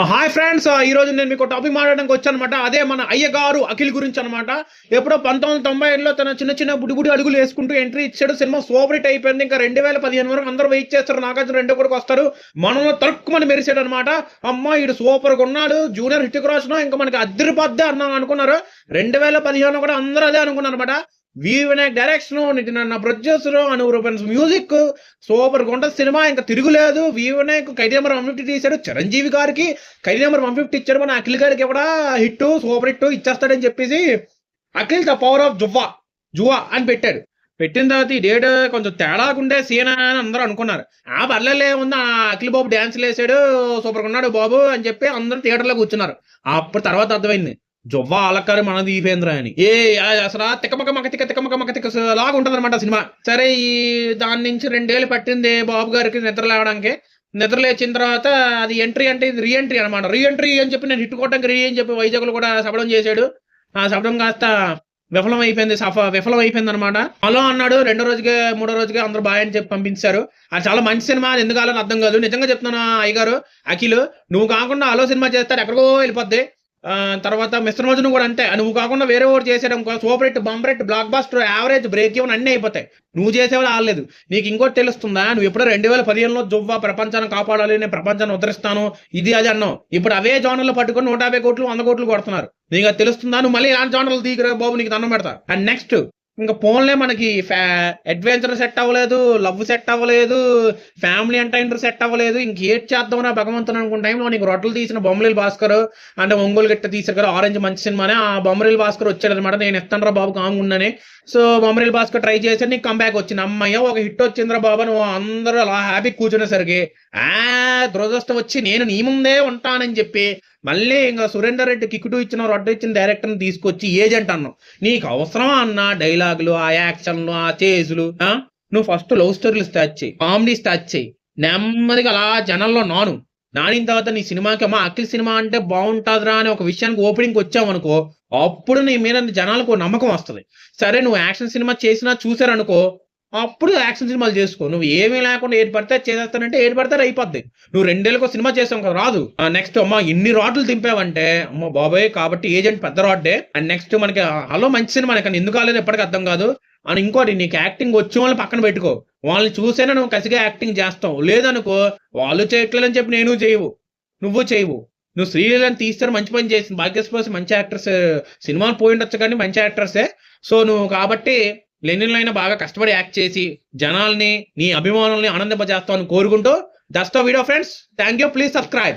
Hi friends, ఈ రోజు నేను మీకు టాపిక్ మాట్లాడడానికి వచ్చానమాట. అదే మన అయ్యగారు అఖిల్ గురించి అనమాట. ఎప్పుడో 1990లో తన చిన్న చిన్న బుడి అడుగులు వేసుకుంటూ ఎంట్రీ ఇచ్చాడు. సినిమా సూపర్ హిట్ అయిపోయింది. ఇంకా 2015 వరకు అందరూ వెయిట్ చేస్తారు. నాగార్జున రెండో కొడుకు వస్తారు, మనలో తరుక్కుమని మెరిసాడు అనమాట. అమ్మ ఈడు సూపర్ గా ఉన్నాడు, జూనియర్ హిట్ రోషన్ ఇంకా మనకి అద్దరిపద్దే అన్నాను అనుకున్నారు. 2015 కూడా అందరూ అదే అనుకున్నారు అనమాట. వినాయక్ డైరెక్షన్, ప్రొడ్యూసర్, అనురూపన్స్ మ్యూజిక్, సూపర్ గుంట సినిమా, ఇంకా తిరుగులేదు. వినాయక్ ఖైదీ నెంబర్ 150 తీశాడు. చిరంజీవి గారికి ఖైదీ నెంబర్ 150 ఇచ్చాడు. మన అఖిల్ గారికి కూడా హిట్, సూపర్ హిట్ ఇచ్చేస్తాడని చెప్పేసి Akhil the power of Jua అని పెట్టాడు. పెట్టిన తర్వాత ఈ డేట్ కొంచెం తేడాకుండే సీన్ అని అందరూ అనుకున్నారు. పర్లేలే ఉంది, అఖిల్ బాబు డ్యాన్స్లు వేసాడు, సూపర్గా ఉన్నాడు బాబు అని చెప్పి అందరూ థియేటర్లో కూర్చున్నారు. అప్పుడు తర్వాత అర్థమైంది జొవ్వా అలకారి మన దీపేంద్ర అని. అసలు తిక్కమక లాగా ఉంటుంది అనమాట సినిమా. సరే, ఈ దాని నుంచి 2 ఏళ్ళు పట్టింది బాబు గారికి నిద్ర లేవడానికి. నిద్ర లేచిన తర్వాత అది ఎంట్రీ అంటే ఇది రీఎంట్రీ అనమాట. రీఎంట్రీ అని చెప్పి నేను హిట్ కొట్టడానికి అని చెప్పి వైజాగ్లో కూడా శపథం చేశాడు. ఆ శపథం కాస్త విఫలం అయిపోయింది అనమాట. హలో అన్నాడు. 2వ రోజుకే 3వ రోజుకే అందరూ బాయ్ అని చెప్పి పంపించారు. అది చాలా మంచి సినిమా, అది ఎందుకు అలా అర్థం కాదు. నిజంగా చెప్తున్నాను అయ్యగారు అఖిల్, నువ్వు కాకుండా హలో సినిమా చేస్తారు ఎక్కడికో వెళ్ళిపోద్ది. తర్వాత మిస్టర్ మజ్ను కూడా అంతే, నువ్వు కాకుండా వేరే ఒకటి చేసేయడం super hit, bumper hit, blockbuster, average, break even అన్నీ అయిపోతాయి. నువ్వు చేసేవాళ్ళు ఆడలేదు. నీకు ఇంకోటి తెలుస్తుందా? నువ్వు ఎప్పుడో 2015లో జువ్వా ప్రపంచాన్ని కాపాడాలి, నేను ప్రపంచాన్ని ఉద్ధరిస్తాను, ఇది అది అన్నావు. ఇప్పుడు అవే జోనర్లు పట్టుకొని 150 కోట్లు 100 కోట్లు కొడుతున్నారు. నీకు అది తెలుస్తుందా? నువ్వు మళ్ళీ ఇలాంటి జోనర్లు తీగరా బాబు, నీకు దండం పెడతా. అండ్ నెక్స్ట్ ఇంకా ఫోన్లే మనకి అడ్వెంచర్ సెట్ అవ్వలేదు, లవ్ సెట్ అవ్వలేదు, ఫ్యామిలీ ఎంటర్టైనర్ సెట్ అవ్వలేదు. ఇంకేట్ చేద్దామన్నా భగవంతుని అనుకున్న టైంలో నీకు రొట్టెలు తీసిన బొమ్మరీల్ భాస్కర్ అంటే ఒంగోలు గట్ట తీసారు కదా, ఆరెంజ్ మంచి సినిమానే. ఆ బొమ్మరీల్ భాస్కర్ వచ్చాడు అనమాట. నేను ఎత్తాను రా బాబు కాముండని. సో బొమ్మరీల్ భాస్కర్ ట్రై చేసి నీకు కంబ్యాక్ వచ్చింది. అమ్మయ్య ఒక హిట్ వచ్చిందిరా బాబా, నువ్వు అందరూ అలా హ్యాపీ కూర్చునేసరికి దురదృష్టం వచ్చి నేను నీ ముందే ఉంటానని చెప్పి మళ్ళీ ఇంకా సురేందర్ రెడ్డి కిక్కు ఇచ్చిన రొడ్డు ఇచ్చిన డైరెక్టర్ని తీసుకొచ్చి ఏజెంట్ అన్నావు. నీకు అవసరమా అన్న డైలాగులు, ఆ యాక్షన్లు, ఆ చేజులు? నువ్వు ఫస్ట్ లవ్ స్టోరీలు స్టార్ట్ చేయి, కామెడీ స్టార్ట్ చేయి, నెమ్మదిగా అలా జనంలో నానిన తర్వాత నీ సినిమాకి అమ్మా అఖిల్ సినిమా అంటే బాగుంటుందిరా అని ఒక విషయానికి ఓపెనింగ్కి వచ్చావనుకో, అప్పుడు నీ మీద జనాలకు నమ్మకం వస్తుంది. సరే, నువ్వు యాక్షన్ సినిమా చేసినా చూసారనుకో, అప్పుడు యాక్షన్ సినిమాలు చేసుకో. నువ్వు ఏమీ లేకుండా ఏది పడితే చేసేస్తానంటే ఏది పడితే అయిపోద్ది. నువ్వు 2 ఏళ్ళకో సినిమా చేసావు కదా, రాదు. నెక్స్ట్ అమ్మా ఇన్ని రాడ్లు దింపావంటే అమ్మ బాబాయ్, కాబట్టి ఏజెంట్ పెద్ద రాడ్డే. అండ్ నెక్స్ట్ మనకి హలో మంచి సినిమా, కానీ ఎందుకు కాలేదు ఎప్పటికీ అర్థం కాదు. అని ఇంకోటి, నీకు యాక్టింగ్ వచ్చే వాళ్ళని పక్కన పెట్టుకో. వాళ్ళని చూసేనా నువ్వు కసిగా యాక్టింగ్ చేస్తావు. లేదనుకో, వాళ్ళు చేయట్లేదని చెప్పి నువ్వు చేయవు. నువ్వు శ్రీలీలని తీస్తారు, మంచి పని చేసింది. భాగ్యశ్రీ మంచి యాక్టర్స్, సినిమాలు పోయి ఉండొచ్చు కానీ మంచి యాక్టర్సే. సో నువ్వు కాబట్టి లెనిన్లైనా బాగా కష్టపడి యాక్ట్ చేసి జనాల్ని, నీ అభిమానుల్ని ఆనందింపజేస్తావు అని కోరుకుంటూ, that's the video friends. Thank you, please subscribe.